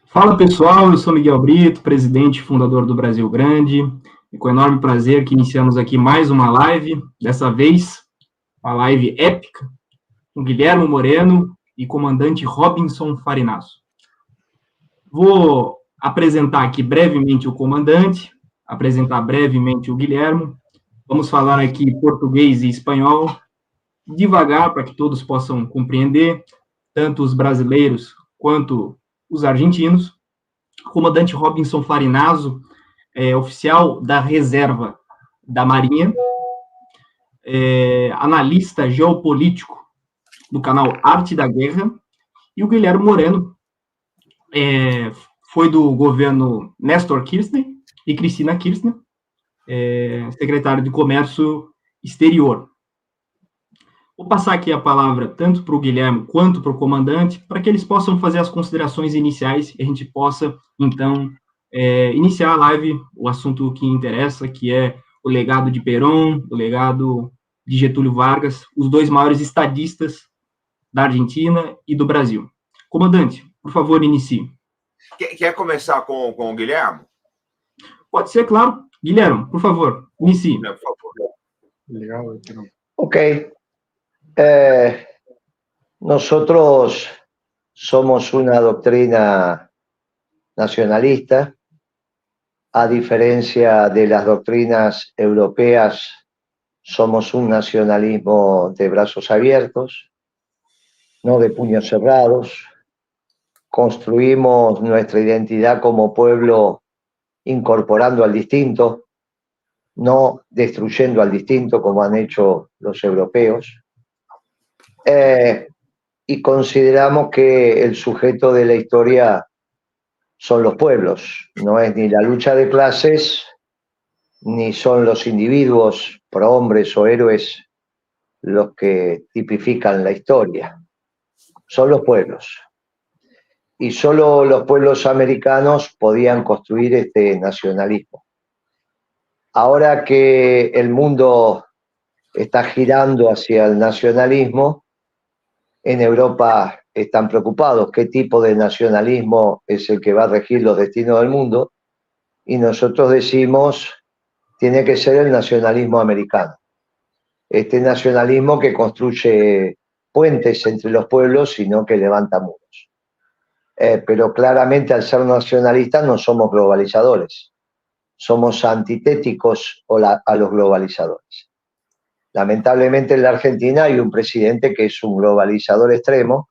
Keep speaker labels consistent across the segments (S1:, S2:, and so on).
S1: Fala pessoal, eu sou Miguel Brito, presidente e fundador do Brasil Grande, e com enorme prazer que iniciamos aqui mais uma live, dessa vez uma live épica, com Guilherme Moreno e comandante Robinson Farinasso. Vou apresentar aqui brevemente o comandante, apresentar brevemente o Guilherme, vamos falar aqui português e espanhol, devagar para que todos possam compreender, tanto os brasileiros quanto os argentinos. O comandante Robinson Farinaso, oficial da reserva da Marinha, analista geopolítico do canal Arte da Guerra, e o Guilherme Moreno foi do governo Néstor Kirchner e Cristina Kirchner, secretário de Comércio Exterior. Vou passar aqui a palavra tanto para o Guilherme quanto para o comandante, para que eles possam fazer as considerações iniciais e a gente possa, então, iniciar a live, o assunto que interessa, que é o legado de Perón, o legado de Getúlio Vargas, os dois maiores estadistas da Argentina e do Brasil. Comandante, por favor, inicie.
S2: Quer começar com o Guilherme?
S1: Pode ser, claro. Guilherme, por favor, inicie.
S2: Por favor.
S3: Legal.
S4: Ok. Nosotros somos una doctrina nacionalista, a diferencia de las doctrinas europeas, somos un nacionalismo de brazos abiertos, no de puños cerrados. Construimos nuestra identidad como pueblo incorporando al distinto, no destruyendo al distinto como han hecho los europeos. Y consideramos que el sujeto de la historia son los pueblos, no es ni la lucha de clases, ni son los individuos, prohombres o héroes, los que tipifican la historia, son los pueblos. Y solo los pueblos americanos podían construir este nacionalismo. Ahora que el mundo está girando hacia el nacionalismo, en Europa están preocupados qué tipo de nacionalismo es el que va a regir los destinos del mundo, y nosotros decimos, tiene que ser el nacionalismo americano. Este nacionalismo que construye puentes entre los pueblos y no que levanta muros. Pero claramente al ser nacionalistas no somos globalizadores, somos antitéticos a los globalizadores. Lamentablemente en la Argentina hay un presidente que es un globalizador extremo,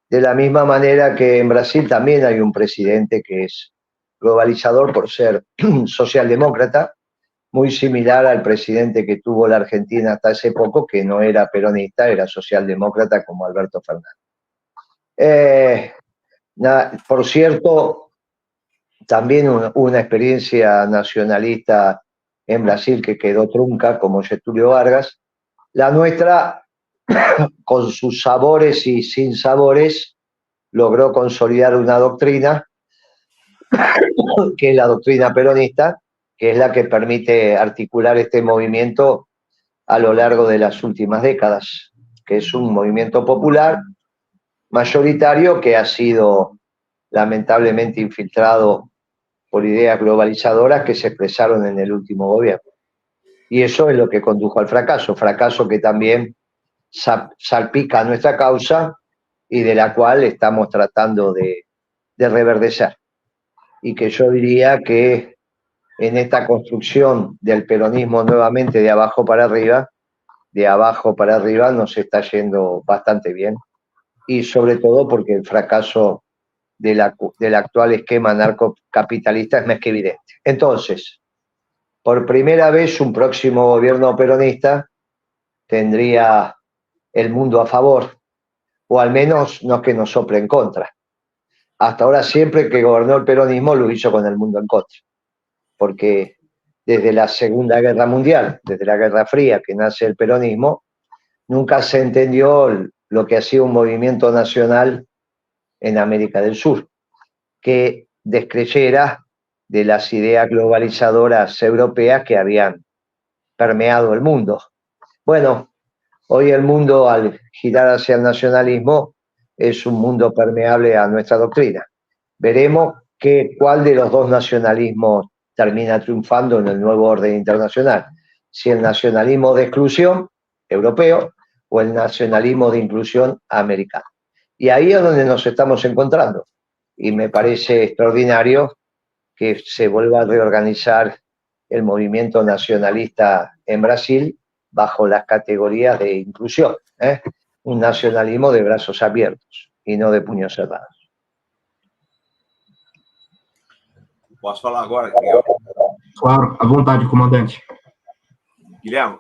S4: de la misma manera que en Brasil también hay un presidente que es globalizador por ser socialdemócrata, muy similar al presidente que tuvo la Argentina hasta hace poco, que no era peronista, era socialdemócrata, como Alberto Fernández. Por cierto, también una experiencia nacionalista en Brasil que quedó trunca, como Getúlio Vargas. La nuestra, con sus sabores y sin sabores, logró consolidar una doctrina, que es la doctrina peronista, que es la que permite articular este movimiento a lo largo de las últimas décadas, que es un movimiento popular, mayoritario, que ha sido lamentablemente infiltrado por ideas globalizadoras que se expresaron en el último gobierno. Y eso es lo que condujo al fracaso que también salpica nuestra causa y de la cual estamos tratando de reverdecer. Y que yo diría que en esta construcción del peronismo nuevamente de abajo para arriba nos está yendo bastante bien. Y sobre todo porque el fracaso del actual esquema narcocapitalista es más que evidente. Entonces, por primera vez un próximo gobierno peronista tendría el mundo a favor, o al menos no que nos sople en contra. Hasta ahora siempre que gobernó el peronismo lo hizo con el mundo en contra, porque desde la Segunda Guerra Mundial, desde la Guerra Fría que nace el peronismo, nunca se entendió lo que ha sido un movimiento nacional en América del Sur, que descreyera de las ideas globalizadoras europeas que habían permeado el mundo. Bueno, hoy el mundo, al girar hacia el nacionalismo, es un mundo permeable a nuestra doctrina. veremos cuál de los dos nacionalismos termina triunfando en el nuevo orden internacional. Si el nacionalismo de exclusión europeo o el nacionalismo de inclusión americano. Y ahí es donde nos estamos encontrando. Y me parece extraordinario que se vuelva a reorganizar el movimiento nacionalista en Brasil bajo las categorías de inclusión, ¿eh? Un nacionalismo de brazos abiertos y no de puños cerrados.
S2: Posso falar agora, Guilherme?
S1: Claro, à vontade, comandante.
S2: Guilherme,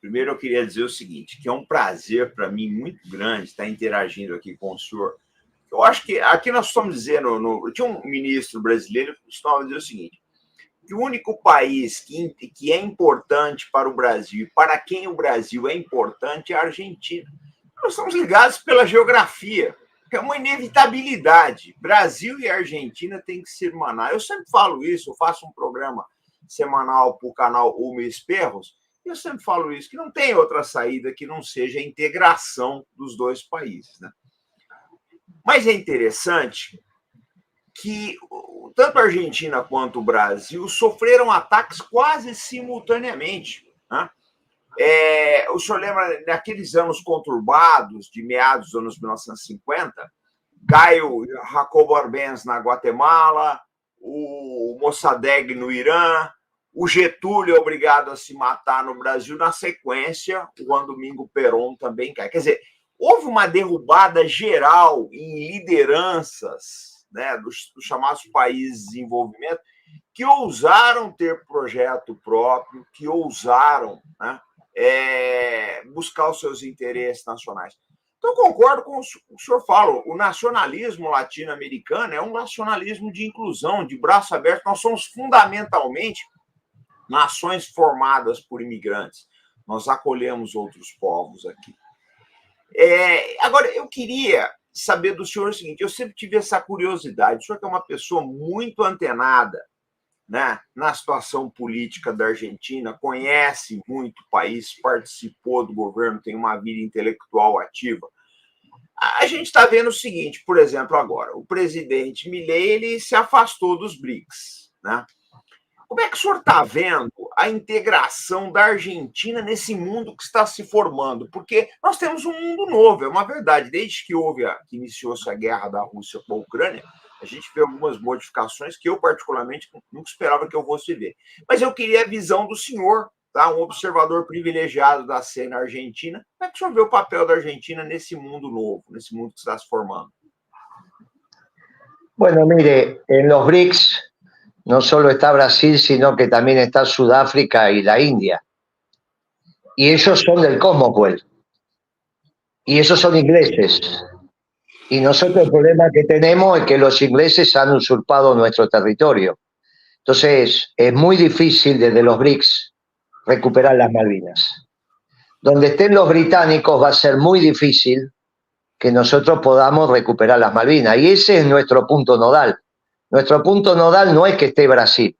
S2: primeiro eu queria dizer o seguinte, que é um prazer para mim muito grande estar interagindo aqui com o senhor. Eu acho que aqui nós estamos dizendo, tinha um ministro brasileiro que costumava dizer o seguinte, que o único país que é importante para o Brasil, para quem o Brasil é importante, é a Argentina. Nós estamos ligados pela geografia, que é uma inevitabilidade. Brasil e Argentina têm que se irmanar. Eu sempre falo isso, eu faço um programa semanal para o canal Umes Perros, e eu sempre falo isso, que não tem outra saída que não seja a integração dos dois países, né? Mas é interessante que tanto a Argentina quanto o Brasil sofreram ataques quase simultaneamente, né? O senhor lembra, naqueles anos conturbados, de meados dos anos 1950, Caio Jacobo Arbenz na Guatemala, o Mossadegh no Irã, o Getúlio é obrigado a se matar no Brasil, na sequência, o Juan Domingo Perón também cai. Quer dizer, houve uma derrubada geral em lideranças, né, dos chamados países de desenvolvimento, que ousaram ter projeto próprio, que ousaram, né, buscar os seus interesses nacionais. Então, eu concordo com o que o senhor fala, o nacionalismo latino-americano é um nacionalismo de inclusão, de braço aberto. Nós somos fundamentalmente nações formadas por imigrantes. Nós acolhemos outros povos aqui. Agora, eu queria saber do senhor o seguinte, eu sempre tive essa curiosidade, o senhor que é uma pessoa muito antenada, né, na situação política da Argentina, conhece muito o país, participou do governo, tem uma vida intelectual ativa. A gente está vendo o seguinte, por exemplo, agora, o presidente Milei, ele se afastou dos BRICS, né? Como é que o senhor está vendo a integração da Argentina nesse mundo que está se formando? Porque nós temos um mundo novo, é uma verdade. Desde que iniciou-se a guerra da Rússia com a Ucrânia, a gente vê algumas modificações que eu, particularmente, nunca esperava que eu fosse ver. Mas eu queria a visão do senhor, tá? Um observador privilegiado da cena argentina. Como é que o senhor vê o papel da Argentina nesse mundo novo, nesse mundo que está se formando?
S4: Bueno, mire, en los BRICS no solo está Brasil, sino que también está Sudáfrica y la India. Y ellos son del Commonwealth. Y esos son ingleses. Y nosotros el problema que tenemos es que los ingleses han usurpado nuestro territorio. Entonces, es muy difícil desde los BRICS recuperar las Malvinas. Donde estén los británicos va a ser muy difícil que nosotros podamos recuperar las Malvinas. Y ese es nuestro punto nodal. Nuestro punto nodal no es que esté Brasil.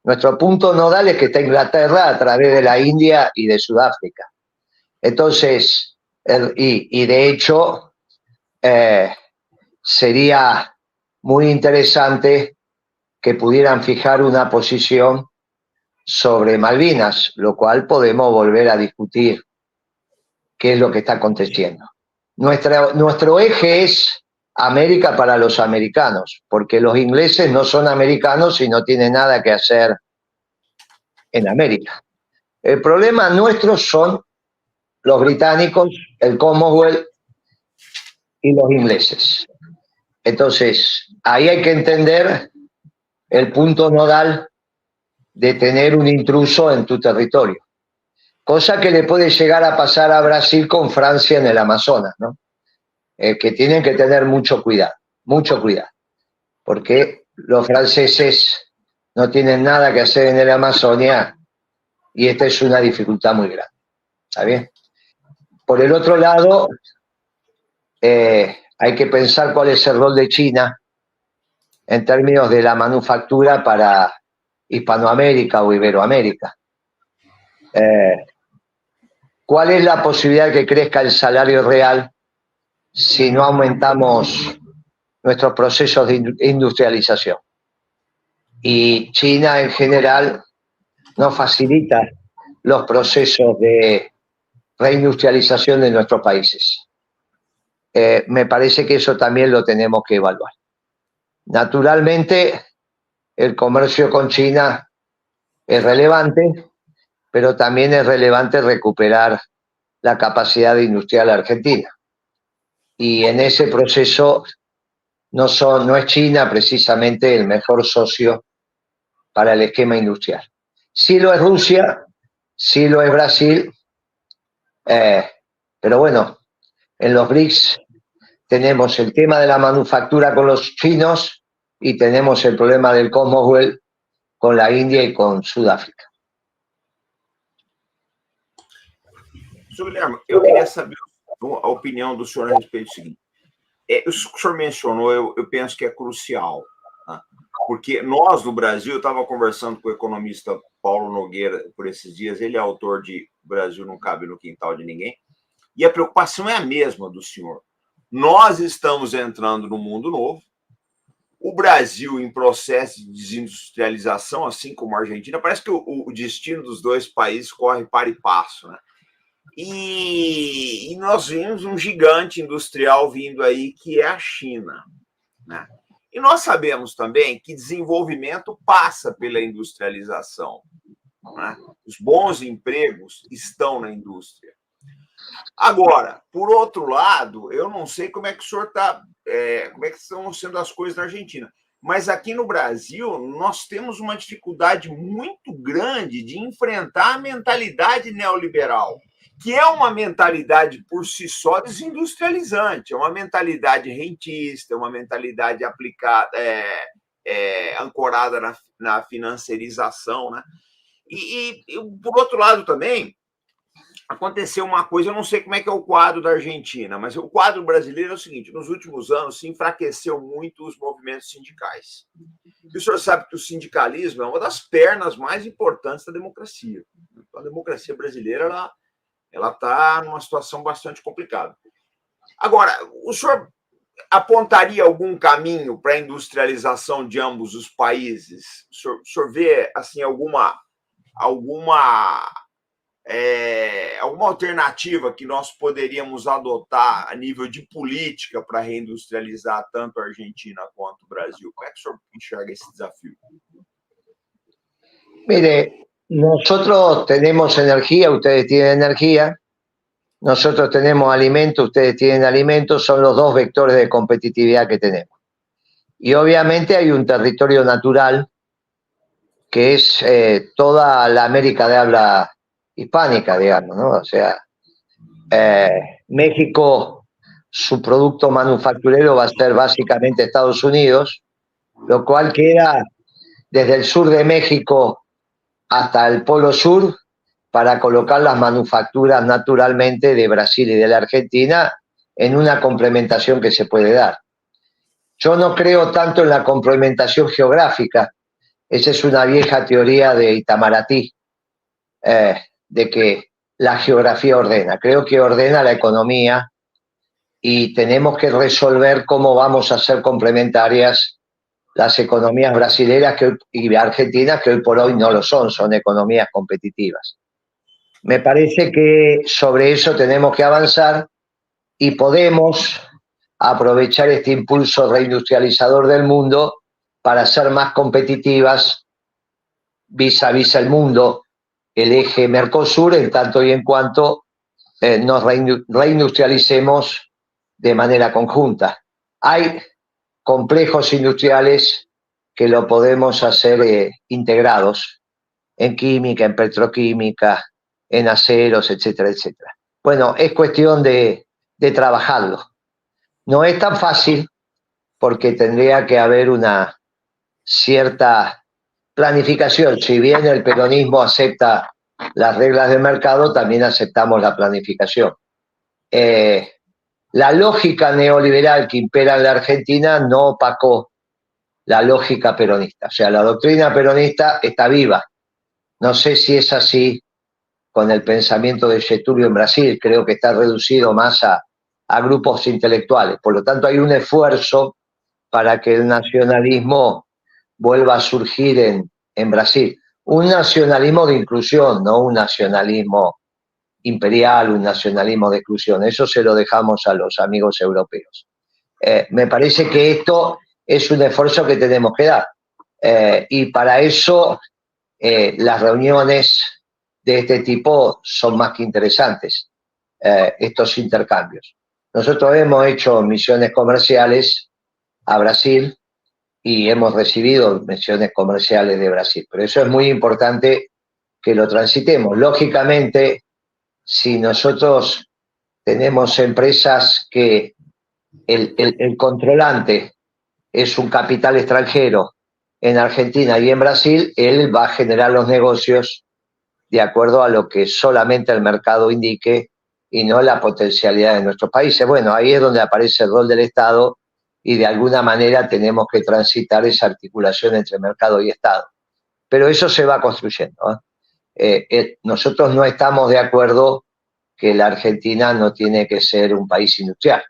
S4: Nuestro punto nodal es que está Inglaterra a través de la India y de Sudáfrica. Entonces, y de hecho, sería muy interesante que pudieran fijar una posición sobre Malvinas, lo cual podemos volver a discutir qué es lo que está aconteciendo. Nuestro eje es América para los americanos, porque los ingleses no son americanos y no tienen nada que hacer en América. El problema nuestro son los británicos, el Commonwealth y los ingleses. Entonces, ahí hay que entender el punto nodal de tener un intruso en tu territorio. Cosa que le puede llegar a pasar a Brasil con Francia en el Amazonas, ¿no? Que tienen que tener mucho cuidado, porque los franceses no tienen nada que hacer en el Amazonia y esta es una dificultad muy grande, ¿está bien? Por el otro lado, hay que pensar cuál es el rol de China en términos de la manufactura para Hispanoamérica o Iberoamérica. ¿Cuál es la posibilidad de que crezca el salario real si no aumentamos nuestros procesos de industrialización. Y China en general no facilita los procesos de reindustrialización de nuestros países. Me parece que eso también lo tenemos que evaluar. Naturalmente, el comercio con China es relevante, pero también es relevante recuperar la capacidad industrial argentina. Y en ese proceso no es China precisamente el mejor socio para el esquema industrial. Sí lo es Rusia, sí lo es Brasil, pero bueno, en los BRICS tenemos el tema de la manufactura con los chinos y tenemos el problema del Commonwealth con la India e com Sudáfrica.
S2: Senhor Guilherme, eu queria saber a opinião do senhor a respeito do seguinte. Isso que o senhor mencionou, eu penso que é crucial, né? Porque nós, no Brasil, eu estava conversando com o economista Paulo Nogueira por esses dias, ele é autor de O Brasil Não Cabe no Quintal de Ninguém, e a preocupação é a mesma do senhor. Nós estamos entrando no mundo novo, o Brasil em processo de desindustrialização, assim como a Argentina, parece que o destino dos dois países corre para e passo, né? E nós vimos um gigante industrial vindo aí, que é a China, né? E nós sabemos também que desenvolvimento passa pela industrialização, né? Os bons empregos estão na indústria. Agora, por outro lado, eu não sei como é que o senhor está, como é que estão sendo as coisas na Argentina, mas aqui no Brasil nós temos uma dificuldade muito grande de enfrentar a mentalidade neoliberal, que é uma mentalidade por si só desindustrializante, é uma mentalidade rentista, é uma mentalidade aplicada, ancorada na financiarização, né? E por outro lado também, aconteceu uma coisa, eu não sei como é que é o quadro da Argentina, mas o quadro brasileiro é o seguinte: nos últimos anos se enfraqueceu muito os movimentos sindicais. E o senhor sabe que o sindicalismo é uma das pernas mais importantes da democracia. A democracia brasileira, ela está numa situação bastante complicada. Agora, o senhor apontaria algum caminho para a industrialização de ambos os países? O senhor vê assim, alguma alternativa que nós poderíamos adotar a nível de política para reindustrializar tanto a Argentina quanto o Brasil? Como é que o senhor enxerga esse desafio?
S4: Mire, nosotros tenemos energía, ustedes tienen energía, nosotros tenemos alimento, ustedes tienen alimentos, son los dos vectores de competitividad que tenemos. Y obviamente hay un territorio natural que es toda la América de habla hispánica, digamos, ¿no? O sea, México, su producto manufacturero va a ser básicamente Estados Unidos, lo cual queda desde el sur de México hasta el Polo Sur para colocar las manufacturas naturalmente de Brasil y de la Argentina en una complementación que se puede dar. Yo no creo tanto en la complementación geográfica, esa es una vieja teoría de Itamaraty, de que la geografía ordena. Creo que ordena la economía y tenemos que resolver cómo vamos a ser complementarias las economías brasileñas y argentinas, que hoy por hoy no lo son economías competitivas. Me parece que sobre eso tenemos que avanzar y podemos aprovechar este impulso reindustrializador del mundo para ser más competitivas vis a vis el mundo, el eje Mercosur, en tanto y en cuanto nos reindustrialicemos de manera conjunta. Hay complejos industriales que lo podemos hacer integrados en química, en petroquímica, en aceros, etcétera, etcétera. Bueno, es cuestión de trabajarlo. No es tan fácil porque tendría que haber una cierta planificación. Si bien el peronismo acepta las reglas de mercado, también aceptamos la planificación. La lógica neoliberal que impera en la Argentina no opacó la lógica peronista. O sea, la doctrina peronista está viva. No sé si es así con el pensamiento de Getúlio en Brasil. Creo que está reducido más a grupos intelectuales. Por lo tanto, hay un esfuerzo para que el nacionalismo vuelva a surgir en Brasil. Un nacionalismo de inclusión, no un nacionalismo imperial, un nacionalismo de exclusión. Eso se lo dejamos a los amigos europeos. Me parece que esto es un esfuerzo que tenemos que dar. Y para eso las reuniones de este tipo son más que interesantes, estos intercambios. Nosotros hemos hecho misiones comerciales a Brasil y hemos recibido misiones comerciales de Brasil, pero eso es muy importante que lo transitemos. Lógicamente, si nosotros tenemos empresas que el controlante es un capital extranjero en Argentina y en Brasil, él va a generar los negocios de acuerdo a lo que solamente el mercado indique y no la potencialidad de nuestros países. Bueno, ahí es donde aparece el rol del Estado y de alguna manera tenemos que transitar esa articulación entre mercado y Estado. Pero eso se va construyendo, ¿eh? Nosotros no estamos de acuerdo que la Argentina no tiene que ser un país industrial.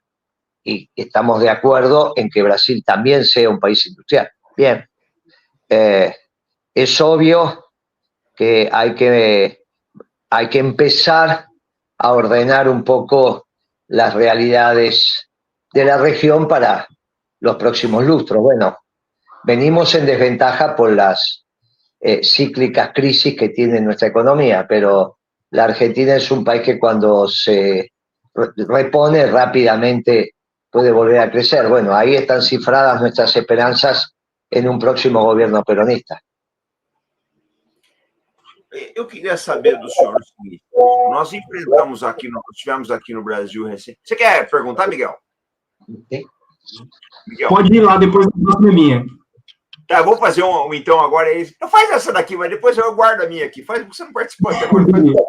S4: Y estamos de acuerdo en que Brasil también sea un país industrial. Bien, es obvio que hay que empezar a ordenar un poco las realidades de la región para los próximos lustros. Bueno, venimos en desventaja por las cíclicas crisis que tiene nuestra economía, pero la Argentina es un país que cuando se repone rápidamente puede volver a crecer. Bueno, ahí están cifradas nuestras esperanzas en um próximo governo peronista.
S2: Eu queria saber do senhor o seguinte: nós enfrentamos aqui, nós tivemos aqui no Brasil recente. Você quer perguntar, Miguel?
S1: Miguel. Pode ir lá, depois da próxima minha.
S2: Tá, eu vou fazer então agora. Não faz essa daqui, mas depois eu guardo a minha aqui. Faz, você não participou até agora.
S1: Beleza.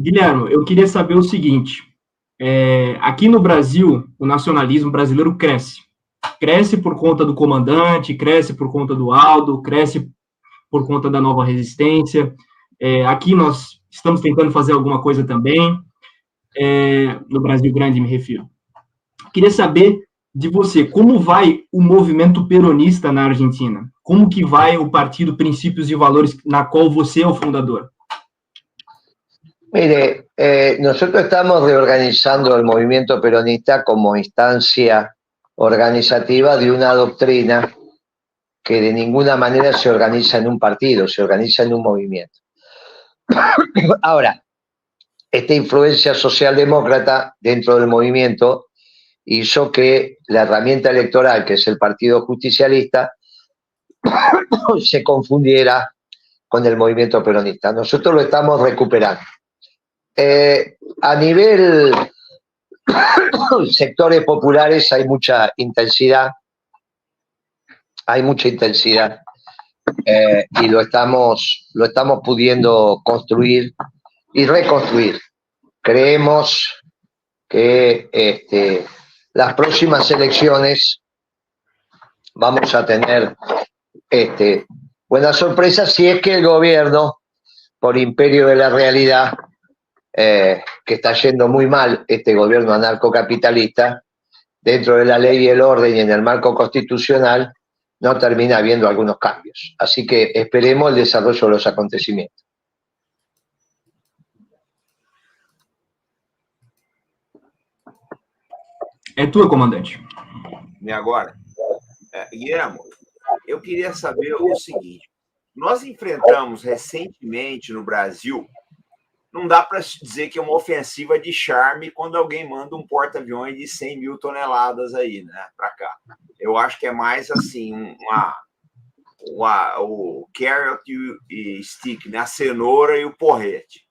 S1: Guilherme, eu queria saber o seguinte: aqui no Brasil, o nacionalismo brasileiro cresce. Cresce por conta do comandante, cresce por conta do Aldo, cresce por conta da nova resistência. Aqui nós estamos tentando fazer alguma coisa também, no Brasil Grande, me refiro. Queria saber de você, como vai o movimento peronista na Argentina? Como que vai o Partido Princípios e Valores, na qual você é o fundador?
S4: Mire, nosotros estamos reorganizando el movimiento peronista como instancia organizativa de una doctrina que de ninguna manera se organiza en un partido, se organiza en un movimiento. Ahora, esta influencia socialdemócrata dentro del movimiento hizo que la herramienta electoral, que es el Partido Justicialista, se confundiera con el movimiento peronista. Nosotros lo estamos recuperando. A nivel sectores populares hay mucha intensidad, y lo estamos pudiendo construir y reconstruir. Creemos que las próximas elecciones vamos a tener buenas sorpresas si es que el gobierno, por imperio de la realidad, que está yendo muy mal este gobierno anarcocapitalista, dentro de la ley y el orden y en el marco constitucional, no termina habiendo algunos cambios. Así que esperemos el desarrollo de los acontecimientos.
S1: É tua, comandante.
S2: E agora, Guilherme, eu queria saber o seguinte: nós enfrentamos recentemente no Brasil, não dá para dizer que é uma ofensiva de charme quando alguém manda um porta-aviões de 100 mil toneladas aí, né, para cá. Eu acho que é mais assim, o carrot e stick, né, a cenoura e o porrete.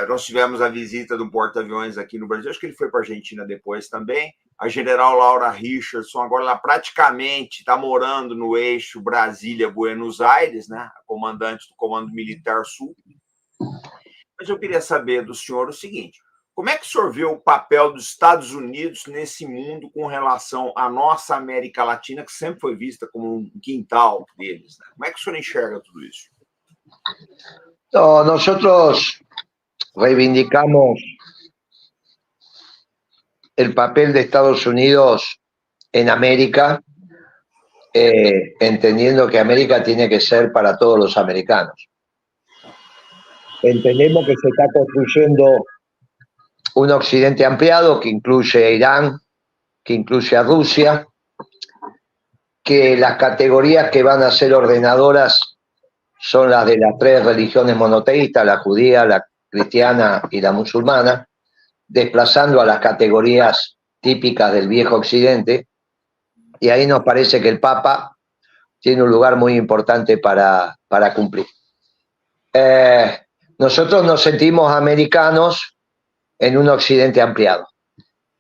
S2: Nós tivemos a visita do porta-aviões aqui no Brasil, acho que ele foi para a Argentina depois também. A general Laura Richardson, agora ela praticamente está morando no eixo Brasília-Buenos Aires, né, a comandante do Comando Militar Sul. Mas eu queria saber do senhor o seguinte: como é que o senhor vê o papel dos Estados Unidos nesse mundo com relação à nossa América Latina, que sempre foi vista como um quintal deles, né? Como é que o senhor enxerga tudo isso?
S4: No, nosotros reivindicamos el papel de Estados Unidos en América, entendiendo que América tiene que ser para todos los americanos. Entendemos que se está construyendo un occidente ampliado que incluye a Irán, que incluye a Rusia, que las categorías que van a ser ordenadoras son las de las tres religiones monoteístas, la judía, la cristiana y la musulmana, desplazando a las categorías típicas del viejo occidente, y ahí nos parece que el Papa tiene un lugar muy importante para cumplir. Nosotros nos sentimos americanos en un occidente ampliado,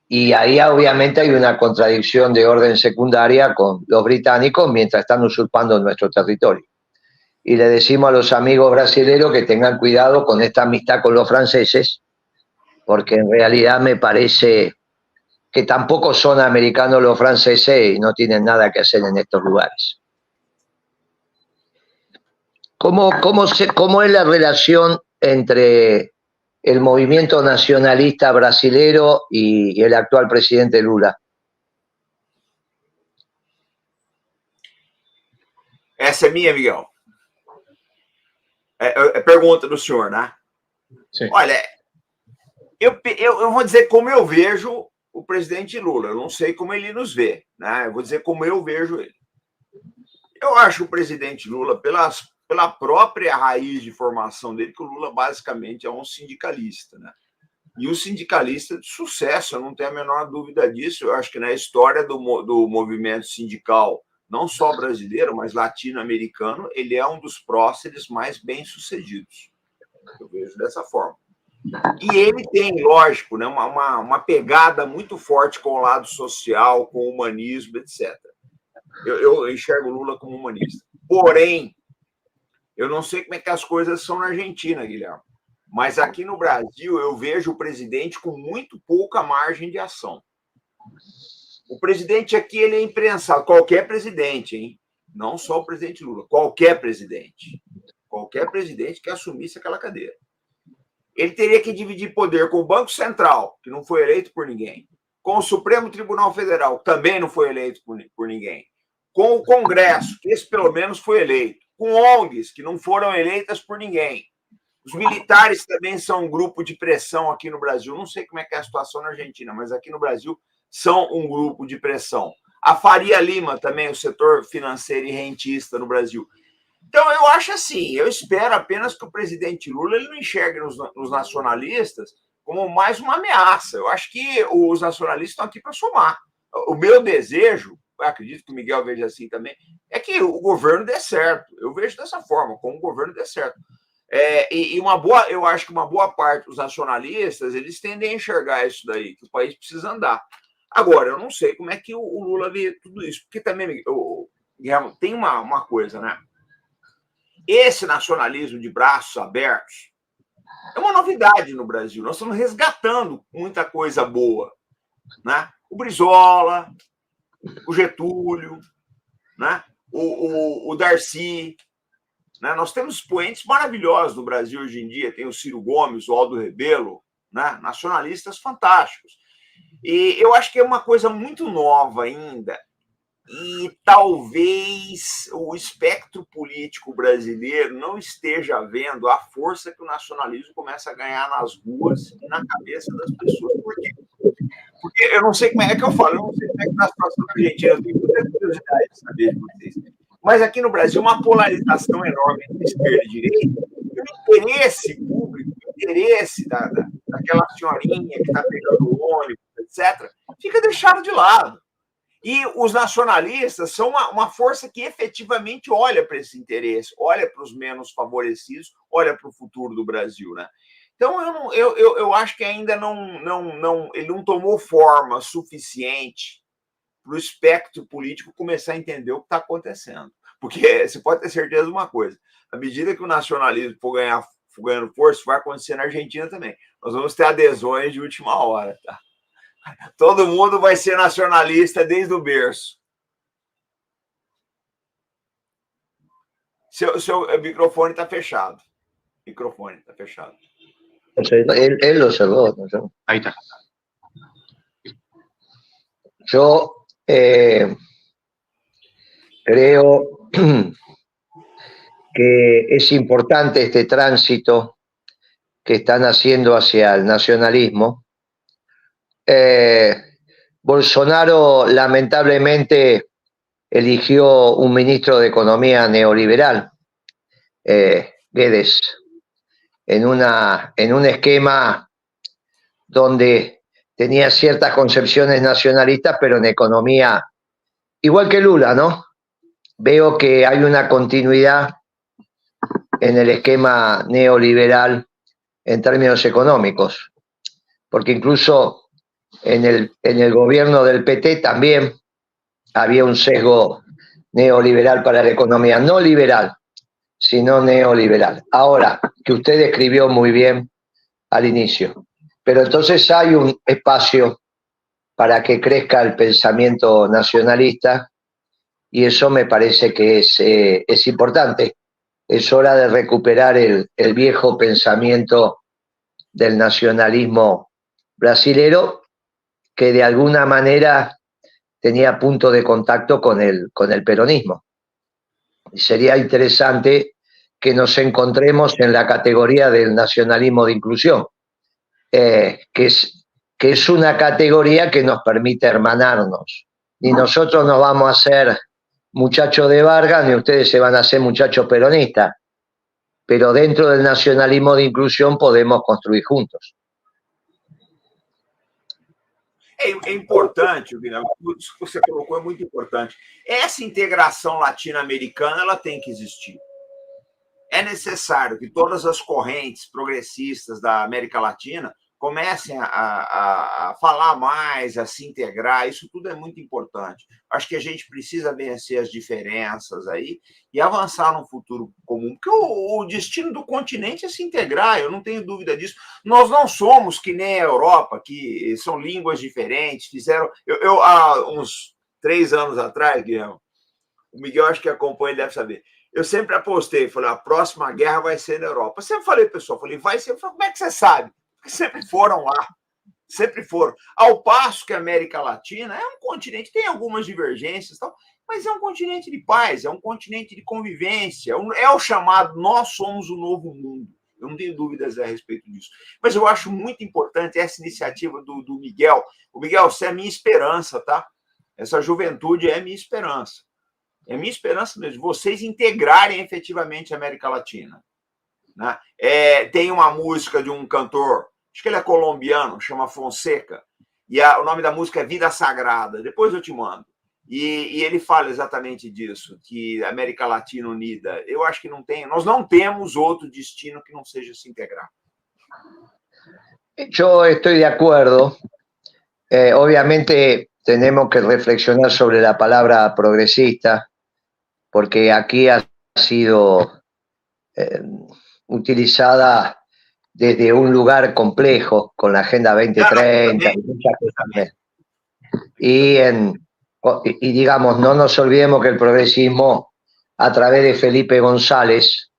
S4: y ahí obviamente hay una contradicción de orden secundaria con los británicos mientras están usurpando nuestro territorio. Y le decimos a los amigos brasileños que tengan cuidado con esta amistad con los franceses, porque en realidad me parece que tampoco son americanos los franceses y no tienen nada que hacer en estos lugares. ¿Cómo es la relación entre el movimiento nacionalista brasilero y el actual presidente Lula?
S2: Essa é minha, Miguel. É pergunta do senhor, né?
S1: Sim.
S2: Olha, eu vou dizer como eu vejo o presidente Lula. Eu não sei como ele nos vê, né? Eu vou dizer como eu vejo ele. Eu acho o presidente Lula, pela própria raiz de formação dele, que o Lula basicamente é um sindicalista, né? E um sindicalista de sucesso, eu não tenho a menor dúvida disso. Eu acho que na história do movimento sindical, não só brasileiro, mas latino-americano, ele é um dos próceres mais bem-sucedidos. Eu vejo dessa forma. E ele tem, lógico, né, uma pegada muito forte com o lado social, com o humanismo, etc. Eu enxergo o Lula como humanista. Porém, eu não sei como é que as coisas são na Argentina, Guilherme, mas aqui no Brasil eu vejo o presidente com muito pouca margem de ação. O presidente aqui, ele é impensável. Qualquer presidente, hein? Não só o presidente Lula. Qualquer presidente que assumisse aquela cadeira. Ele teria que dividir poder com o Banco Central, que não foi eleito por ninguém, com o Supremo Tribunal Federal, que também não foi eleito por ninguém, com o Congresso, que esse pelo menos foi eleito, com ONGs, que não foram eleitas por ninguém. Os militares também são um grupo de pressão aqui no Brasil. Não sei como é que é a situação na Argentina, mas aqui no Brasil são um grupo de pressão. A Faria Lima também, o setor financeiro e rentista no Brasil. Então, eu acho assim, eu espero apenas que o presidente Lula ele não enxergue nos nacionalistas como mais uma ameaça. Eu acho que os nacionalistas estão aqui para somar. O meu desejo, eu acredito que o Miguel veja assim também, é que o governo dê certo. Eu vejo dessa forma, como o governo dê certo. Eu acho que uma boa parte dos nacionalistas, eles tendem a enxergar isso daí, que o país precisa andar. Agora, eu não sei como é que o Lula vê tudo isso, porque também, Guilherme, tem uma coisa, né? Esse nacionalismo de braços abertos é uma novidade no Brasil. Nós estamos resgatando muita coisa boa, né? O Brizola, o Getúlio, né? o Darcy, né? Nós temos expoentes maravilhosos no Brasil hoje em dia. Tem o Ciro Gomes, o Aldo Rebelo, né? Nacionalistas fantásticos. E eu acho que é uma coisa muito nova ainda. E talvez o espectro político brasileiro não esteja vendo a força que o nacionalismo começa a ganhar nas ruas e na cabeça das pessoas. Por quê? Porque eu não sei como é que eu falo, eu não sei como é que está a situação na Argentina, eu tenho muita curiosidade de saber de vocês. Mas aqui no Brasil, uma polarização enorme entre esquerda e direita, e o interesse público, o interesse daquela senhorinha que está pegando o ônibus, etc., fica deixado de lado. E os nacionalistas são uma força que efetivamente olha para esse interesse, olha para os menos favorecidos, olha para o futuro do Brasil, né? Então, eu acho que ainda ele não tomou forma suficiente para o espectro político começar a entender o que está acontecendo. Porque você pode ter certeza de uma coisa, à medida que o nacionalismo for ganhando força, vai acontecer na Argentina também. Nós vamos ter adesões de última hora, tá? Todo mundo vai ser nacionalista desde o berço. Seu microfone está fechado. Microfone está fechado.
S4: Él lo cerró, ¿no?
S1: Ahí está.
S4: Yo creo que es importante este tránsito que están haciendo hacia el nacionalismo. Bolsonaro lamentablemente eligió un ministro de Economía neoliberal, Guedes, en un esquema donde tenía ciertas concepciones nacionalistas, pero en economía, igual que Lula, ¿no? Veo que hay una continuidad en el esquema neoliberal en términos económicos, porque incluso en el gobierno del PT también había un sesgo neoliberal para la economía, no liberal, sino neoliberal. Ahora, que usted describió muy bien al inicio, pero entonces hay un espacio para que crezca el pensamiento nacionalista y eso me parece que es importante. Es hora de recuperar el viejo pensamiento del nacionalismo brasilero que de alguna manera tenía punto de contacto con el peronismo. Y sería interesante que nos encontremos en la categoría del nacionalismo de inclusión, que es una categoría que nos permite hermanarnos. Ni nosotros nos vamos a hacer muchachos de Vargas, ni ustedes se van a hacer muchachos peronistas, pero dentro del nacionalismo de inclusión podemos construir juntos.
S2: É importante, Guilherme, isso que você colocou é muito importante. Essa integração latino-americana ela tem que existir. É necessário que todas as correntes progressistas da América Latina comecem a falar mais, a se integrar, isso tudo é muito importante. Acho que a gente precisa vencer as diferenças aí e avançar num futuro comum, porque o destino do continente é se integrar, eu não tenho dúvida disso. Nós não somos que nem a Europa, que são línguas diferentes, fizeram... Eu há uns 3 anos atrás, Guilherme, o Miguel acho que acompanha, ele deve saber, eu sempre apostei, falei, a próxima guerra vai ser na Europa. Eu sempre falei, pessoal, vai ser, como é que você sabe? Sempre foram lá, sempre foram. Ao passo que a América Latina é um continente, tem algumas divergências, tal, mas é um continente de paz, é um continente de convivência, é o chamado nós somos o novo mundo. Eu não tenho dúvidas a respeito disso. Mas eu acho muito importante essa iniciativa do Miguel. O Miguel, você é minha esperança, tá? Essa juventude é minha esperança. É minha esperança mesmo, vocês integrarem efetivamente a América Latina. Né? Tem uma música de um cantor, acho que ele é colombiano, chama Fonseca, e o nome da música é Vida Sagrada, depois eu te mando. E ele fala exatamente disso, que a América Latina unida, eu acho que nós não temos outro destino que não seja se integrar.
S4: Yo estoy de acuerdo. Obviamente tenemos que reflexionar sobre la palabra progresista, porque aquí ha sido utilizada desde un lugar complejo, con la Agenda 2030 y muchas cosas. Y digamos, no nos olvidemos que el progresismo, a través de Felipe González,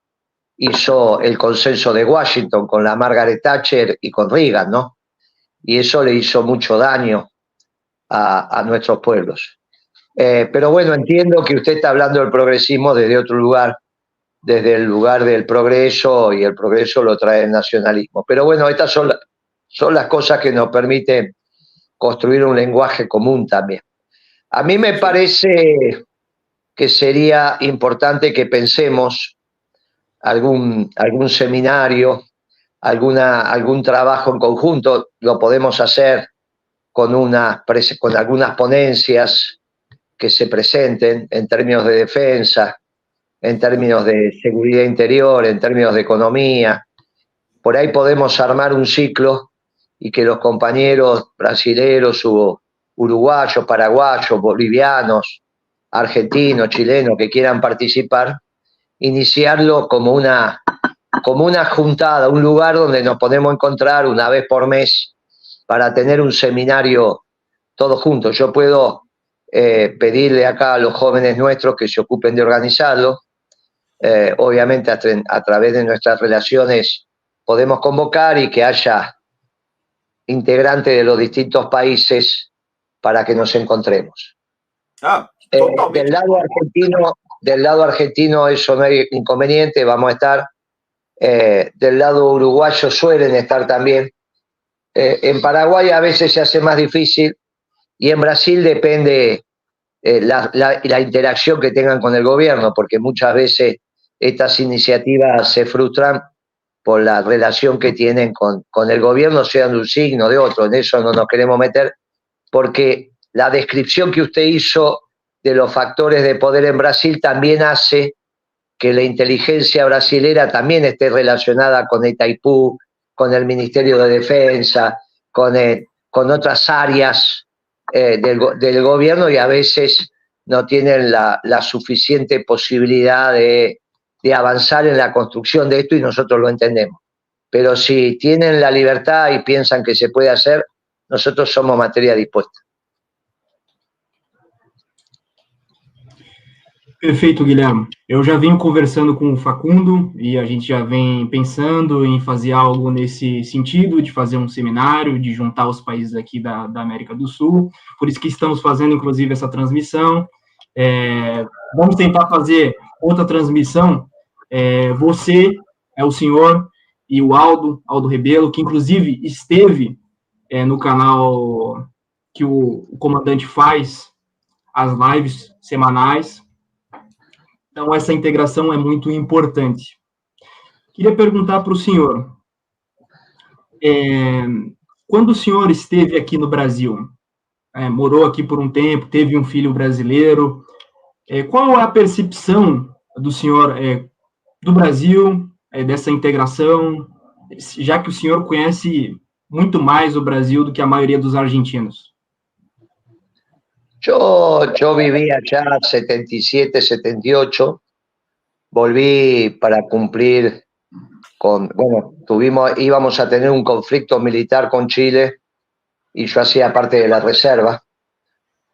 S4: hizo el consenso de Washington con la Margaret Thatcher y con Reagan, ¿no? Y eso le hizo mucho daño a nuestros pueblos. Pero bueno, entiendo que usted está hablando del progresismo desde otro lugar, desde el lugar del progreso, y el progreso lo trae el nacionalismo. Pero bueno, estas son las cosas que nos permiten construir un lenguaje común también. A mí me parece que sería importante que pensemos algún seminario, algún trabajo en conjunto. Lo podemos hacer con algunas ponencias que se presenten en términos de defensa, en términos de seguridad interior, en términos de economía. Por ahí podemos armar un ciclo y que los compañeros brasileros, uruguayos, paraguayos, bolivianos, argentinos, chilenos que quieran participar, iniciarlo como una juntada, un lugar donde nos podemos encontrar una vez por mes para tener un seminario todos juntos. Yo puedo pedirle acá a los jóvenes nuestros que se ocupen de organizarlo. Obviamente a través de nuestras relaciones podemos convocar y que haya integrantes de los distintos países para que nos encontremos.
S2: Totalmente.
S4: Del lado argentino eso no hay inconveniente, vamos a estar. Del lado uruguayo suelen estar también. En Paraguay a veces se hace más difícil y en Brasil depende la interacción que tengan con el gobierno, porque muchas veces estas iniciativas se frustran por la relación que tienen con el gobierno, sean de un signo, de otro. En eso no nos queremos meter, porque la descripción que usted hizo de los factores de poder en Brasil también hace que la inteligencia brasilera también esté relacionada con Itaipú, con el Ministerio de Defensa, con otras áreas del gobierno, y a veces no tienen la suficiente posibilidad de avanzar en la construcción de esto, y nosotros lo entendemos. Pero si tienen la libertad y piensan que se puede hacer, nosotros somos materia dispuesta.
S1: Perfeito, Guilherme. Eu já venho conversando com o Facundo e a gente já vem pensando em fazer algo nesse sentido, de fazer um seminário, de juntar os países aqui da América do Sul. Por isso que estamos fazendo, inclusive, essa transmissão. Vamos tentar fazer outra transmissão. Você, o senhor e o Aldo Rebelo, que inclusive esteve no canal que o comandante faz, as lives semanais. Então, essa integração é muito importante. Queria perguntar para o senhor, quando o senhor esteve aqui no Brasil, morou aqui por um tempo, teve um filho brasileiro, qual é a percepção do senhor do Brasil, dessa integração, já que o senhor conhece muito mais o Brasil do que a maioria dos argentinos?
S4: Yo viví allá 77, 78, volví para cumplir íbamos a tener un conflicto militar con Chile y yo hacía parte de la reserva,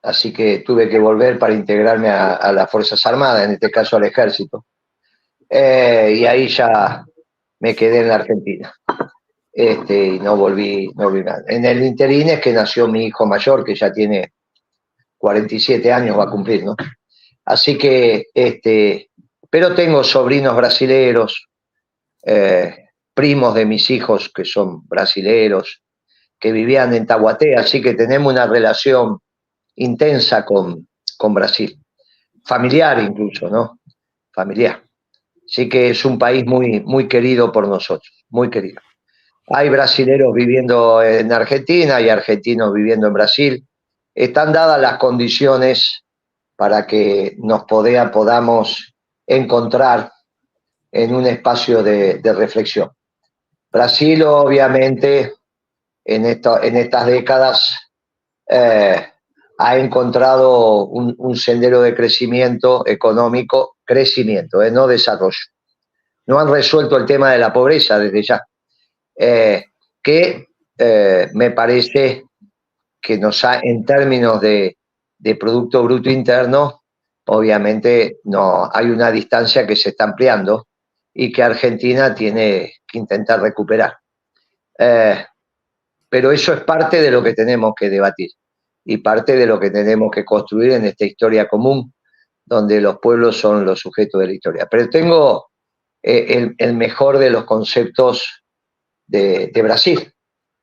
S4: así que tuve que volver para integrarme a las Fuerzas Armadas, en este caso al Ejército, y ahí ya me quedé en la Argentina. Y no volví más. En el interín es que nació mi hijo mayor, que ya tiene 47 años, va a cumplir, ¿no? Así que, pero tengo sobrinos brasileros, primos de mis hijos que son brasileros, que vivían en Tahuaté, así que tenemos una relación intensa con Brasil, familiar incluso, ¿no? Familiar. Así que es un país muy, muy querido por nosotros, muy querido. Hay brasileros viviendo en Argentina y argentinos viviendo en Brasil. Están dadas las condiciones para que nos podamos encontrar en un espacio de reflexión. Brasil, obviamente, en estas décadas ha encontrado un sendero de crecimiento económico, no desarrollo. No han resuelto el tema de la pobreza desde ya, que me parece que en términos de Producto Bruto Interno, obviamente no hay una distancia que se está ampliando y que Argentina tiene que intentar recuperar. Pero eso es parte de lo que tenemos que debatir y parte de lo que tenemos que construir en esta historia común, donde los pueblos son los sujetos de la historia. Pero tengo el mejor de los conceptos de Brasil,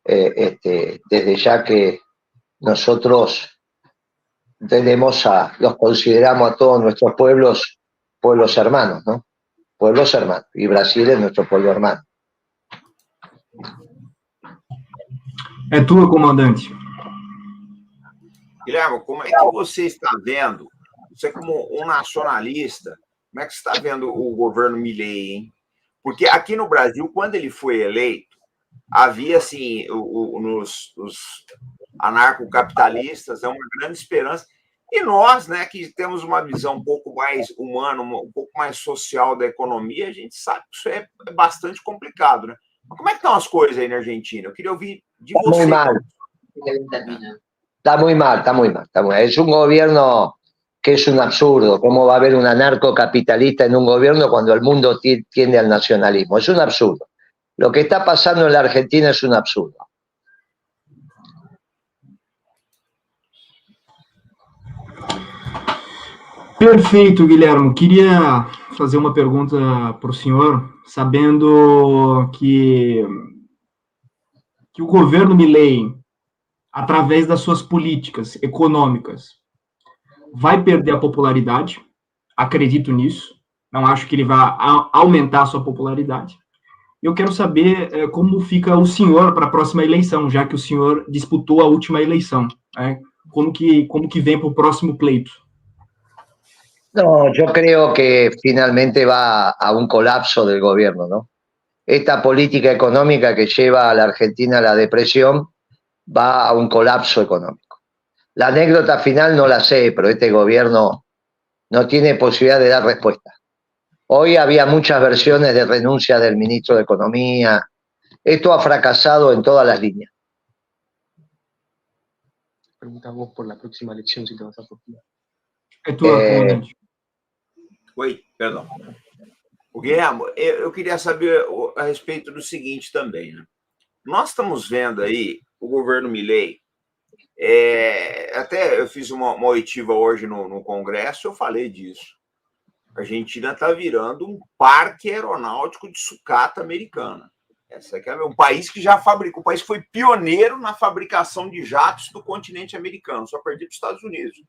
S4: desde ya que nosotros los consideramos a todos nuestros pueblos hermanos, ¿no? Pueblos hermanos. Y Brasil es nuestro pueblo hermano.
S1: É tudo, comandante.
S2: Guilherme, como é que você está vendo, você como um nacionalista, como é que você está vendo o governo Milei, hein? Porque aqui no Brasil, quando ele foi eleito, havia, assim, nos anarcocapitalistas, uma grande esperança. E nós, né, que temos uma visão um pouco mais humana, um pouco mais social da economia, a gente sabe que isso é bastante complicado, né? Mas como é que estão as coisas aí na Argentina? Eu queria ouvir de você.
S4: Muy mal. Está muy mal, está muy mal, está muy mal. Es un gobierno que es un absurdo. ¿Cómo va a haber un anarcocapitalista en un gobierno cuando el mundo tiende al nacionalismo? Es un absurdo. Lo que está pasando en la Argentina es un absurdo.
S1: Perfeito, Guilherme. Queria fazer uma pergunta para o senhor, sabendo que o governo Milei, através das suas políticas econômicas, vai perder a popularidade. Acredito nisso. Não acho que ele vai aumentar a sua popularidade. Eu quero saber como fica o senhor para a próxima eleição, já que o senhor disputou a última eleição. Né? Como que vem para o próximo pleito?
S4: No, yo creo que finalmente va a un colapso del gobierno, ¿no? Esta política económica que lleva a la Argentina a la depresión va a un colapso económico. La anécdota final no la sé, pero este gobierno no tiene posibilidad de dar respuesta. Hoy había muchas versiones de renuncia del ministro de Economía. Esto ha fracasado en todas las líneas.
S3: Preguntamos por la próxima elección si te vas a postular.
S2: Oi, perdão. O Guilherme, eu queria saber a respeito do seguinte também, né? Nós estamos vendo aí o governo Milei, até eu fiz uma oitiva hoje no Congresso, eu falei disso. A Argentina está virando um parque aeronáutico de sucata americana. Essa aqui é um país que já fabricou, um país que foi pioneiro na fabricação de jatos do continente americano, só perdido dos Estados Unidos.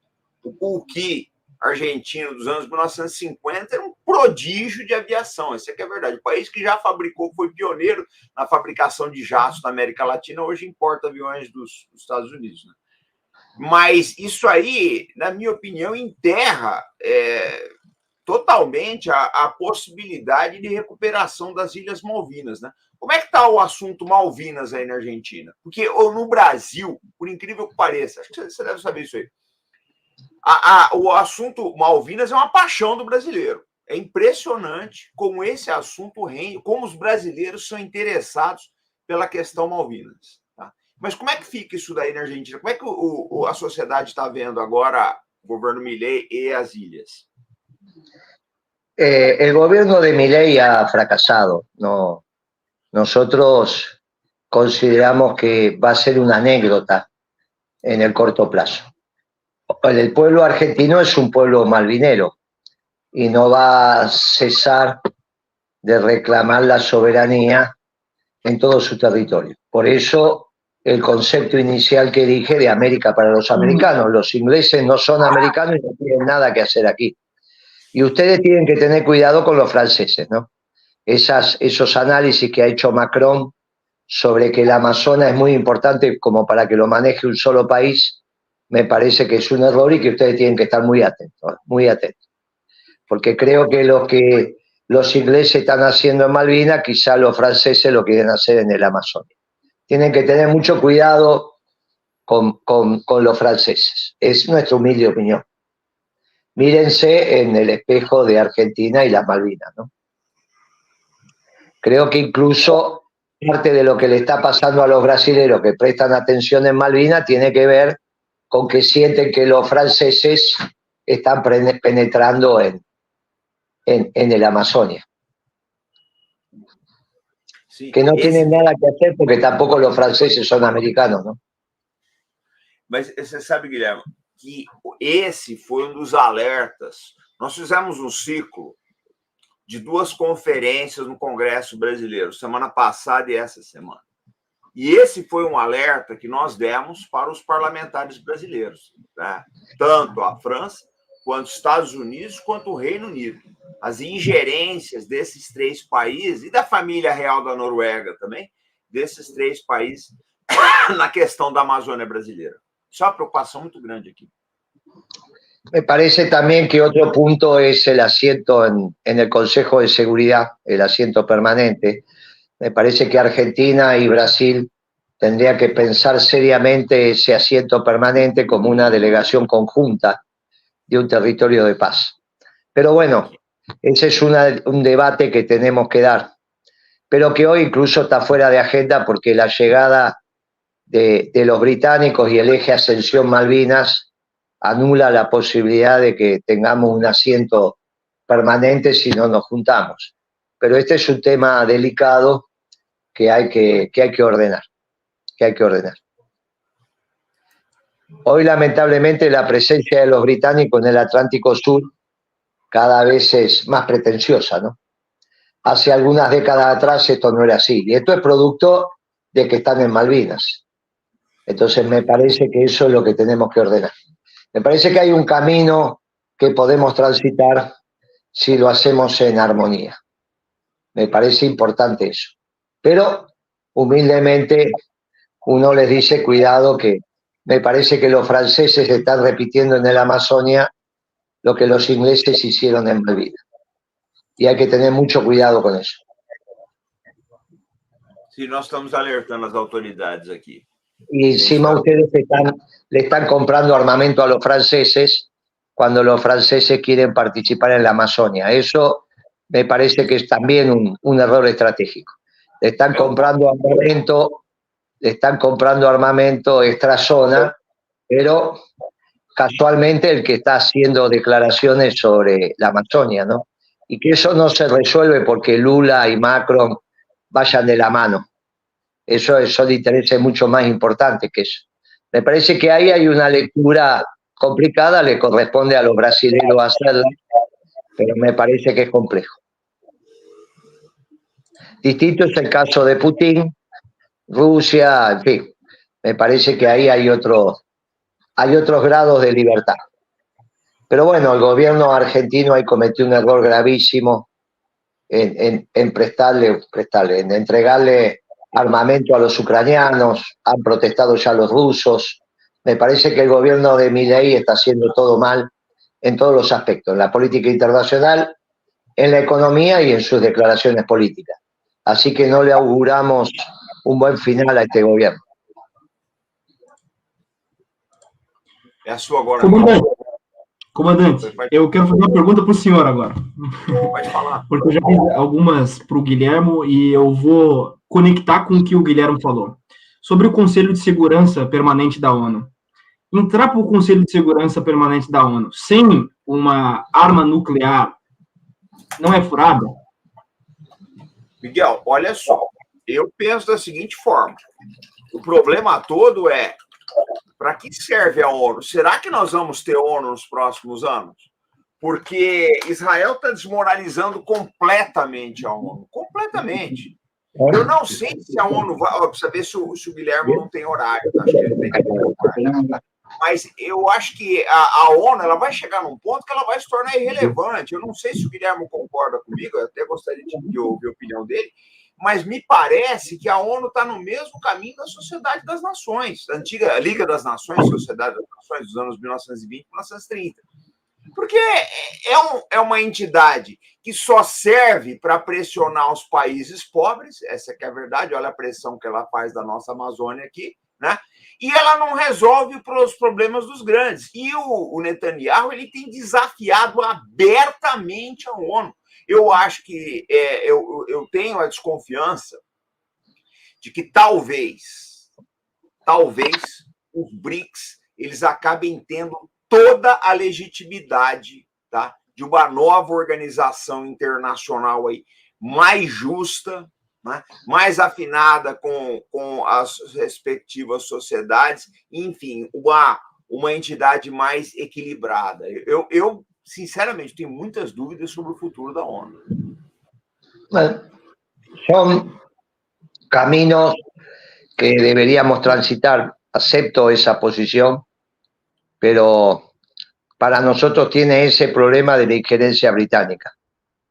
S2: O Pulqui argentino dos anos 1950 era um prodígio de aviação, essa aqui é a verdade. O país que já fabricou, foi pioneiro na fabricação de jatos na América Latina, hoje importa aviões dos Estados Unidos. Né? Mas isso aí, na minha opinião, enterra totalmente a possibilidade de recuperação das Ilhas Malvinas. Né? Como é que está o assunto Malvinas aí na Argentina? Porque no Brasil, por incrível que pareça, acho que você deve saber isso aí, o assunto Malvinas é uma paixão do brasileiro. É impressionante como esse assunto rende, como os brasileiros são interessados pela questão Malvinas. Tá? Mas como é que fica isso daí na Argentina? Como é que a sociedade está vendo agora o governo Milei e as ilhas?
S4: El gobierno de Milei ha fracasado. No, nosotros consideramos que va a ser una anécdota en el corto plazo. El pueblo argentino es un pueblo malvinero y no va a cesar de reclamar la soberanía en todo su territorio. Por eso el concepto inicial que dije de América para los americanos. Los ingleses no son americanos y no tienen nada que hacer aquí. Y ustedes tienen que tener cuidado con los franceses, ¿no? Esos análisis que ha hecho Macron sobre que el Amazonas es muy importante como para que lo maneje un solo país, me parece que es un error y que ustedes tienen que estar muy atentos, porque creo que lo que los ingleses están haciendo en Malvinas, quizá los franceses lo quieren hacer en el Amazonas. Tienen que tener mucho cuidado con los franceses, es nuestra humilde opinión. Mírense en el espejo de Argentina y las Malvinas, ¿no? Creo que incluso parte de lo que le está pasando a los brasileños que prestan atención en Malvinas tiene que ver con que sienten que los franceses están penetrando en el Amazonia. Sí, que no tienen nada que hacer porque tampoco los franceses son americanos, ¿no?
S2: Mas você sabe, Guilherme, que esse foi dos alertas. Nós fizemos um ciclo de 2 conferências no Congresso Brasileiro, semana passada e essa semana. E esse foi um alerta que nós demos para os parlamentares brasileiros, né? Tanto a França, quanto os Estados Unidos, quanto o Reino Unido. As ingerências desses 3 países, e da família real da Noruega também, desses 3 países na questão da Amazônia brasileira. Isso é uma preocupação muito grande aqui.
S4: Me parece también que otro punto es el asiento en el Consejo de Seguridad, el asiento permanente. Me parece que Argentina y Brasil tendrían que pensar seriamente ese asiento permanente como una delegación conjunta de un territorio de paz. Pero bueno, ese es un debate que tenemos que dar, pero que hoy incluso está fuera de agenda porque la llegada de los británicos y el eje Ascensión-Malvinas anula la posibilidad de que tengamos un asiento permanente si no nos juntamos. Pero este es un tema delicado que hay que ordenar, Hoy, lamentablemente, la presencia de los británicos en el Atlántico Sur cada vez es más pretenciosa, ¿no? Hace algunas décadas atrás esto no era así, y esto es producto de que están en Malvinas. Entonces me parece que eso es lo que tenemos que ordenar. Me parece que hay un camino que podemos transitar si lo hacemos en armonía. Me parece importante eso. Pero, humildemente, uno les dice, cuidado, que me parece que los franceses están repitiendo en el Amazonia lo que los ingleses hicieron en Malvinas. Y hay que tener mucho cuidado con eso.
S2: Sí, nós estamos alertando as autoridades aqui.
S4: Y encima ustedes le están comprando armamento a los franceses cuando los franceses quieren participar en la Amazonia. Eso me parece que es también un error estratégico. Le están comprando armamento extra zona, pero casualmente el que está haciendo declaraciones sobre la Amazonia, ¿no? Y que eso no se resuelve porque Lula y Macron vayan de la mano. Eso son intereses mucho más importantes que eso. Me parece que ahí hay una lectura complicada, le corresponde a los brasileños hacerla, pero me parece que es complejo. Distinto es el caso de Putin, Rusia, en fin. Me parece que ahí hay otros grados de libertad. Pero bueno, el gobierno argentino ahí cometió un error gravísimo en entregarle armamento a los ucranianos, han protestado ya los rusos. Me parece que el gobierno de Milei está haciendo todo mal en todos los aspectos, en la política internacional, en la economía y en sus declaraciones políticas. Así que no le auguramos un buen final a este gobierno.
S2: É a sua agora.
S1: Comandante, eu quero fazer uma pergunta para o senhor agora.
S2: Pode falar.
S1: Porque eu já fiz algumas para o Guilhermo e eu vou conectar com o que o Guilhermo falou. Sobre o Conselho de Segurança Permanente da ONU. Entrar para o Conselho de Segurança Permanente da ONU sem uma arma nuclear não é furada?
S2: Miguel, olha só. Eu penso da seguinte forma. O problema todo é para que serve a ONU? Será que nós vamos ter ONU nos próximos anos? Porque Israel está desmoralizando completamente a ONU. Completamente. Eu não sei se a ONU vai... Precisa ver se o Guilherme não tem horário. Tá? Mas eu acho que a ONU ela vai chegar num ponto que ela vai se tornar irrelevante. Eu não sei se o Guilherme concorda comigo, eu até gostaria de ouvir a opinião dele, mas me parece que a ONU está no mesmo caminho da Sociedade das Nações, a antiga Liga das Nações, Sociedade das Nações, dos anos 1920 e 1930. Porque é uma entidade que só serve para pressionar os países pobres, essa que é a verdade, olha a pressão que ela faz da nossa Amazônia aqui, né? E ela não resolve os problemas dos grandes. E o Netanyahu ele tem desafiado abertamente a ONU. Eu acho que eu tenho a desconfiança de que talvez os BRICS eles acabem tendo toda a legitimidade, tá, de uma nova organização internacional aí, mais justa, né, mais afinada com as respectivas sociedades, enfim, uma entidade mais equilibrada. Eu sinceramente, tenho muitas dúvidas sobre o futuro da ONU.
S4: Bueno, son caminos que deberíamos transitar. Acepto esa posición, pero para nosotros tiene ese problema de la injerencia británica.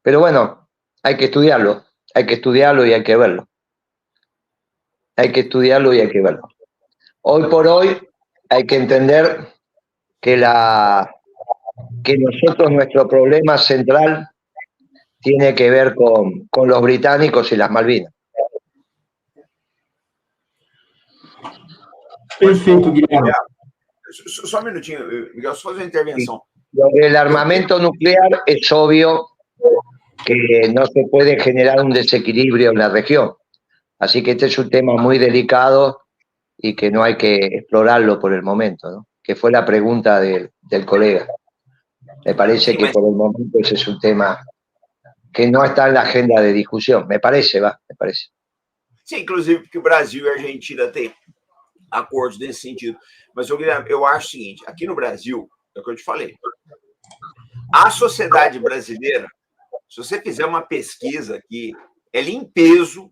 S4: Pero bueno, hay que estudiarlo y hay que verlo. Hoy por hoy hay que entender que nosotros, nuestro problema central tiene que ver con los británicos y las Malvinas.
S1: Perfeito, Guilherme.
S2: Só um minutinho, Miguel, só fazer uma intervenção.
S4: El armamento nuclear es obvio que no se puede generar un desequilibrio en la región. Así que este es un tema muy delicado y que no hay que explorarlo por el momento, ¿no? Que fue la pregunta del colega. Me parece que por el momento ese es un tema que no está en la agenda de discusión. Me parece.
S2: Sim, inclusive porque o Brasil e a Argentina têm acordos nesse sentido. Mas, Guilherme, eu acho o seguinte, aqui no Brasil, é o que eu te falei, A sociedade brasileira, se você fizer uma pesquisa aqui, ela em peso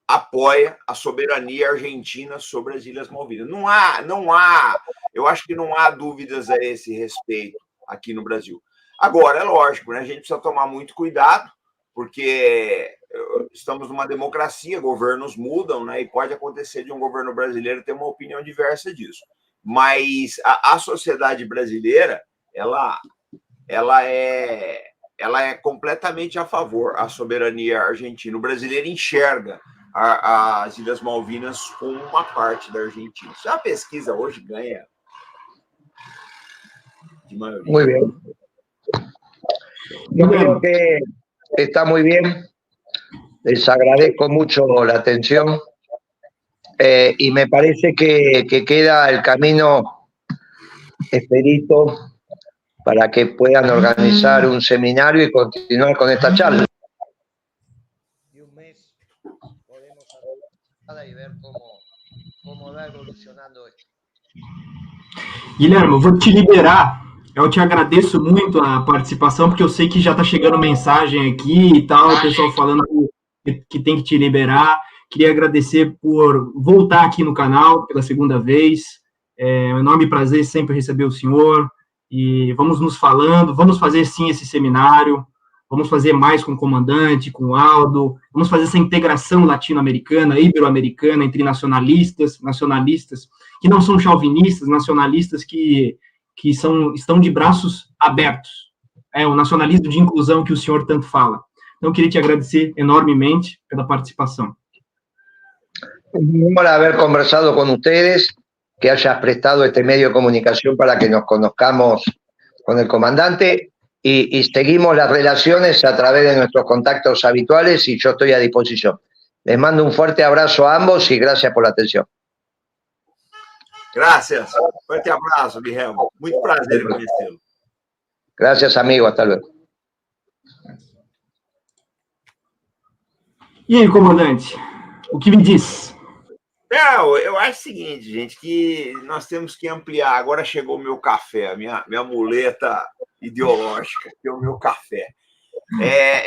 S2: apoia a soberania argentina sobre as Ilhas Malvinas. Não há, eu acho que não há dúvidas a esse respeito aqui no Brasil. Agora, é lógico, né? A gente precisa tomar muito cuidado, porque estamos numa democracia, governos mudam, né? E pode acontecer de um governo brasileiro ter uma opinião diversa disso. Mas a sociedade brasileira, ela é completamente a favor da soberania argentina. O brasileiro enxerga as Ilhas Malvinas como uma parte da Argentina. Se a pesquisa hoje ganha de maioria.
S4: Muy bien. Yo creo que está muy bien. Les agradezco mucho la atención y me parece que queda el camino expedito para que puedan organizar un seminario y continuar con esta charla. Y un mes podemos hablar y ver cómo va evolucionando esto.
S1: Guilherme, eu vou te liberar. Eu te agradeço muito a participação, porque eu sei que já está chegando mensagem aqui e tal, o pessoal falando que tem que te liberar. Queria agradecer por voltar aqui no canal pela segunda vez. É um enorme prazer sempre receber o senhor. E vamos nos falando, vamos fazer sim esse seminário, vamos fazer mais com o comandante, com o Aldo, vamos fazer essa integração latino-americana, ibero-americana, entre nacionalistas que não são chauvinistas, nacionalistas que estão de braços abertos. É o nacionalismo de inclusão que o senhor tanto fala. Então, eu queria te agradecer enormemente pela participação.
S4: Un honor haber conversado con ustedes, que hayas prestado este medio de comunicación para que nos conozcamos con el comandante y seguimos las relaciones a través de nuestros contactos habituales y yo estoy a disposición. Les mando un fuerte abrazo a ambos y gracias por la atención.
S2: Gracias. Fuerte abraço, Guilherme. Muito prazer em conhecê-lo.
S4: Gracias, amigo. Hasta luego.
S1: E aí, comandante, o que me diz?
S2: Eu acho o seguinte, gente, que nós temos que ampliar. Agora chegou o meu café, a minha muleta ideológica, que é o meu café.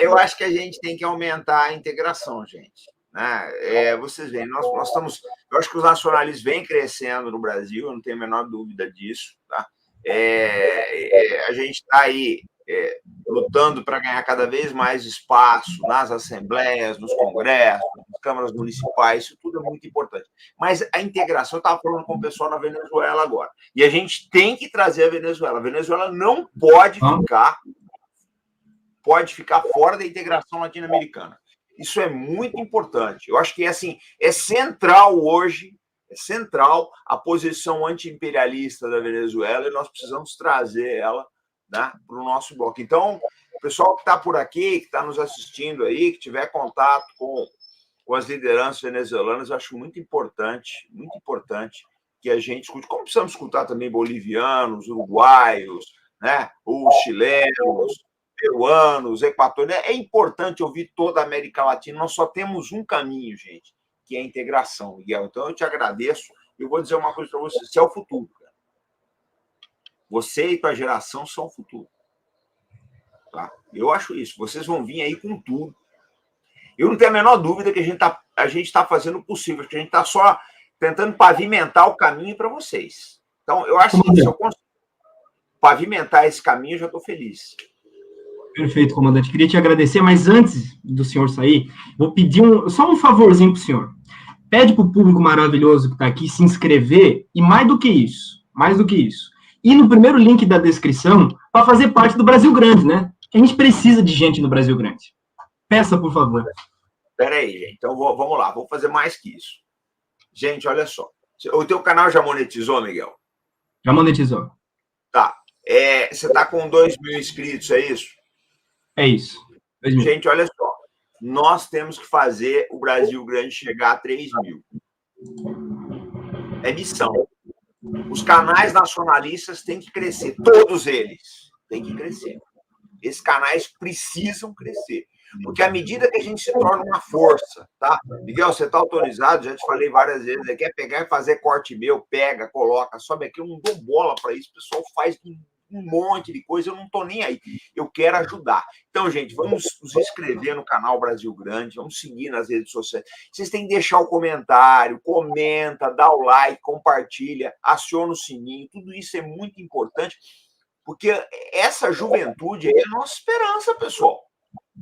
S2: Eu acho que a gente tem que aumentar a integração, gente. Né? Vocês veem, nós estamos... Eu acho que os nacionalistas vêm crescendo no Brasil, eu não tenho a menor dúvida disso. Tá? A gente está aí lutando para ganhar cada vez mais espaço nas assembleias, nos congressos, nas câmaras municipais, isso tudo é muito importante. Mas a integração, eu estava falando com o pessoal na Venezuela agora, e a gente tem que trazer a Venezuela. A Venezuela não pode ficar fora da integração latino-americana. Isso é muito importante. Eu acho que assim, é central hoje, a posição anti-imperialista da Venezuela, e nós precisamos trazer ela, né, para o nosso bloco. Então, o pessoal que está por aqui, que está nos assistindo aí, que tiver contato com as lideranças venezuelanas, eu acho muito importante que a gente escute, como precisamos escutar também bolivianos, uruguaios, né, os chilenos, peruanos, equatorianos. É importante ouvir toda a América Latina. Nós só temos um caminho, gente, que é a integração, Miguel. Então, eu te agradeço. Eu vou dizer uma coisa para você. Você é o futuro, cara. Você e tua geração são o futuro. Tá? Eu acho isso. Vocês vão vir aí com tudo. Eu não tenho a menor dúvida que a gente está fazendo o possível, que a gente está só tentando pavimentar o caminho para vocês. Então, eu acho que se eu consigo pavimentar esse caminho, eu já estou feliz.
S1: Perfeito, comandante. Queria te agradecer, mas antes do senhor sair, vou pedir só um favorzinho para o senhor. Pede para o público maravilhoso que está aqui se inscrever e mais do que isso, ir no primeiro link da descrição para fazer parte do Brasil Grande, né? A gente precisa de gente no Brasil Grande. Peça, por favor.
S2: Espera aí, gente. Então, vamos lá. Vou fazer mais que isso. Gente, olha só. O teu canal já monetizou, Miguel?
S1: Já monetizou.
S2: Tá. Você está com 2.000 inscritos, é isso?
S1: É isso. 2.000.
S2: Gente, olha só. Nós temos que fazer o Brasil Grande chegar a 3.000. É missão. Os canais nacionalistas têm que crescer. Todos eles têm que crescer. Esses canais precisam crescer. Porque à medida que a gente se torna uma força, tá? Miguel, você está autorizado, já te falei várias vezes, quer pegar e fazer corte meu, pega, coloca, sobe aqui, eu não dou bola para isso, o pessoal faz um monte de coisa, eu não estou nem aí. Eu quero ajudar. Então, gente, vamos nos inscrever no canal Brasil Grande, vamos seguir nas redes sociais. Vocês têm que deixar o comentário, comenta, dá o like, compartilha, aciona o sininho, tudo isso é muito importante, porque essa juventude é a nossa esperança, pessoal.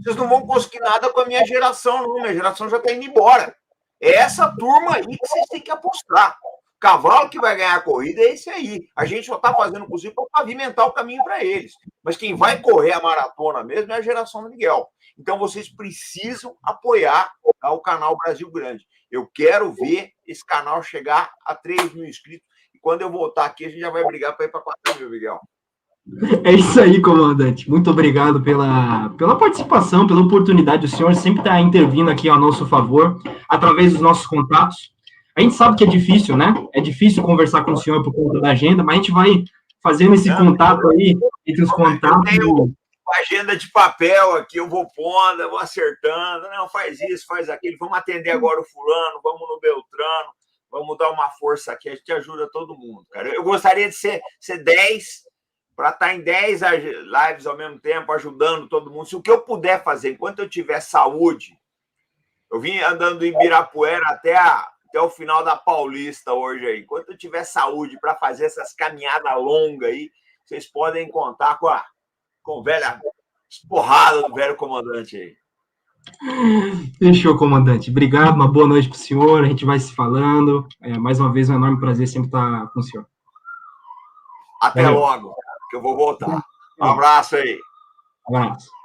S2: Vocês não vão conseguir nada com a minha geração, não. Minha geração já está indo embora. É essa turma aí que vocês têm que apostar. O cavalo que vai ganhar a corrida é esse aí. A gente só está fazendo o possível para pavimentar o caminho para eles. Mas quem vai correr a maratona mesmo é a geração do Miguel. Então vocês precisam apoiar o canal Brasil Grande. Eu quero ver esse canal chegar a 3 mil inscritos. E quando eu voltar aqui, a gente já vai brigar para ir para 4 mil, Miguel.
S1: É isso aí, comandante. Muito obrigado pela participação, pela oportunidade. O senhor sempre está intervindo aqui a nosso favor, através dos nossos contatos. A gente sabe que é difícil, né? É difícil conversar com o senhor por conta da agenda, mas a gente vai fazendo esse contato aí, entre os contatos.
S2: Eu tenho agenda de papel aqui, eu vou pondo, eu vou acertando. Não, faz isso, faz aquilo. Vamos atender agora o fulano, vamos no Beltrano, vamos dar uma força aqui. A gente ajuda todo mundo, cara. Eu gostaria de ser 10... para estar em 10 lives ao mesmo tempo, ajudando todo mundo. Se o que eu puder fazer, enquanto eu tiver saúde, eu vim andando em Ibirapuera até o final da Paulista hoje aí. Enquanto eu tiver saúde para fazer essas caminhadas longas aí, vocês podem contar com a velha esporrada do velho comandante aí.
S1: Fechou, comandante. Obrigado, uma boa noite para o senhor. A gente vai se falando. Mais uma vez, um enorme prazer sempre estar com o senhor.
S2: Até logo, que eu vou voltar. Um abraço aí.
S1: Um abraço.